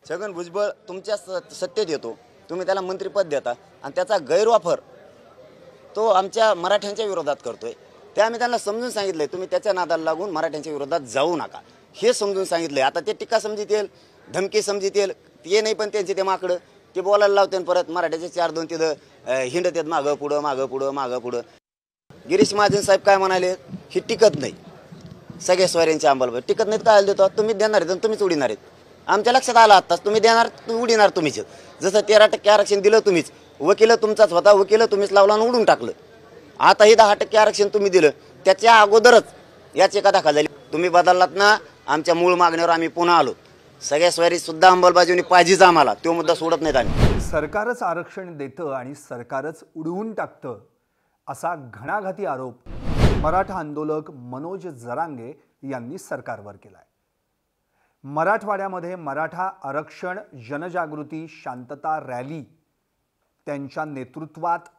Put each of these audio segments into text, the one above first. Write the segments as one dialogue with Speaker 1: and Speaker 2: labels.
Speaker 1: छगन भुजबळ तुमच्या सत्तेत येतो, तुम्ही त्याला मंत्रिपद देता आणि त्याचा गैरवापर तो आमच्या मराठ्यांच्या विरोधात करतोय। ते आम्ही त्यांना समजून सांगितलंय, तुम्ही त्याच्या नादाला लागून मराठ्यांच्या विरोधात जाऊ नका हे समजून सांगितलंय। आता ते टीका समजितेल, धमकी समजितेल, ते नाही पण त्यांचे ते माकडं ते बोलायला लावते परत मराठ्याचे 4-2 तिथं हिंडत आहेत मागं पुढं मागं पुढं मागं पुढं। गिरीश महाजन साहेब काय म्हणाले, ही टिकत नाही सगळ्या स्वाऱ्यांच्या अंमलबजावणी टिकत नाहीत। काय देतो तुम्ही देणार आहेत तुम्हीच उडीणार आहेत। आमच्या लक्षात आलं आत्ताच, तुम्ही देणार उडीणार तुम्हीच। जसं 13% आरक्षण दिलं तुम्हीच, वकील तुमचाच होता, वकील तुम्हीच लावला आणि उडून टाकलं। आता ही 10% आरक्षण तुम्ही दिलं, त्याच्या अगोदरच याची का दाखल झाली। तुम्ही बदललात ना, आमच्या मूळ मागणीवर आम्ही पुन्हा आलो। सगळ्या स्वारी सुद्धा अंमलबजावणी पाहिजेच आम्हाला, तो मुद्दा सोडत नाहीत आम्ही।
Speaker 2: सरकारच आरक्षण देतं आणि सरकारच उडवून टाकतं असा घणाघाती आरोप मराठा आंदोलक मनोज जरांगे यांनी सरकारवर केलाय। मराठवाड्यामध्ये मराठा आरक्षण जनजागृती शांतता रॅली त्यांच्या नेतृत्वात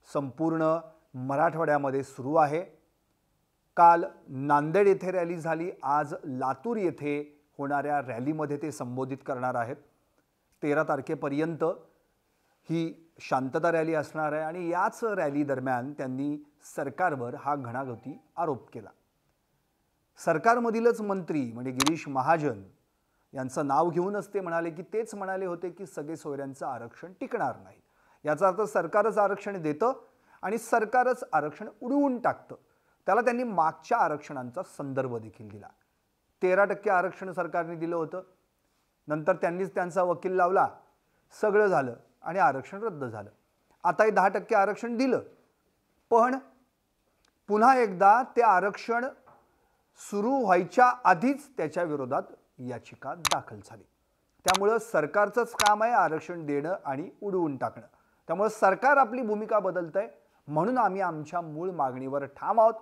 Speaker 2: संपूर्ण मराठवाड्यामध्ये सुरू आहे। काल नांदेड येथे रॅली झाली, आज लातूर येथे होणाऱ्या रॅलीमध्ये ते संबोधित करणार आहेत। 13 तारखेपर्यंत ही शांतता रॅली असणार आहे आणि याच रॅली दरम्यान त्यांनी सरकारवर हा घणाघाती आरोप केला। सरकारमधीलच मंत्री म्हणजे गिरीश महाजन यांचं नाव घेऊनच ते म्हणाले की तेच म्हणाले होते की सगळे सोयऱ्यांचं आरक्षण टिकणार नाही। याचा अर्थ सरकारच आरक्षण देतं आणि सरकारच आरक्षण उडवून टाकतं। त्याला त्यांनी मागच्या आरक्षणांचा संदर्भ देखील दिला। 13% आरक्षण सरकारने दिलं होतं, नंतर त्यांनीच त्यांचा वकील लावला, सगळं झालं आणि आरक्षण रद्द झालं। आता 10% आरक्षण दिलं, पण पुन्हा एकदा ते आरक्षण सुरू व्हायच्या आधीच त्याच्या विरोधात याचिका दाखल झाली। त्यामुळे सरकारचंच काम आहे आरक्षण देणं आणि उडवून टाकणं। त्यामुळे सरकार आपली भूमिका बदलतंय, म्हणून आम्ही आमच्या मूळ मागणीवर ठाम आहोत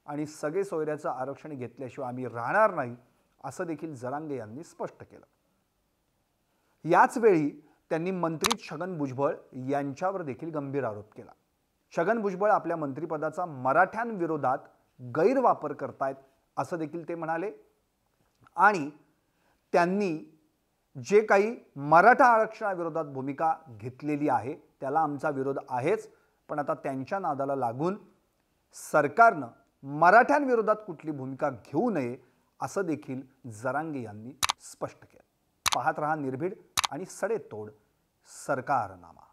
Speaker 2: आणि सगळे सोयऱ्याचं आरक्षण घेतल्याशिवाय आम्ही राहणार नाही असं देखील जरांगे यांनी स्पष्ट केलं। याच वेळी त्यांनी मंत्री छगन भुजबळ यांच्यावर देखील गंभीर आरोप केला। छगन भुजबळ आपल्या मंत्रिपदाचा मराठ्यांविरोधात गैरवापर करतायत असं देखील ते म्हणाले आणि त्यांनी जे काही मराठा आरक्षणाविरोधात भूमिका घेतलेली आहे त्याला आमचा विरोध आहेच, पण आता त्यांच्या नादाला लागून सरकारनं मराठ्यांविरोधात कुठली भूमिका घेऊ नये असं देखील जरांगे यांनी स्पष्ट केलं। पाहत रहा निर्भीड आणि सडेतोड सरकारनामा।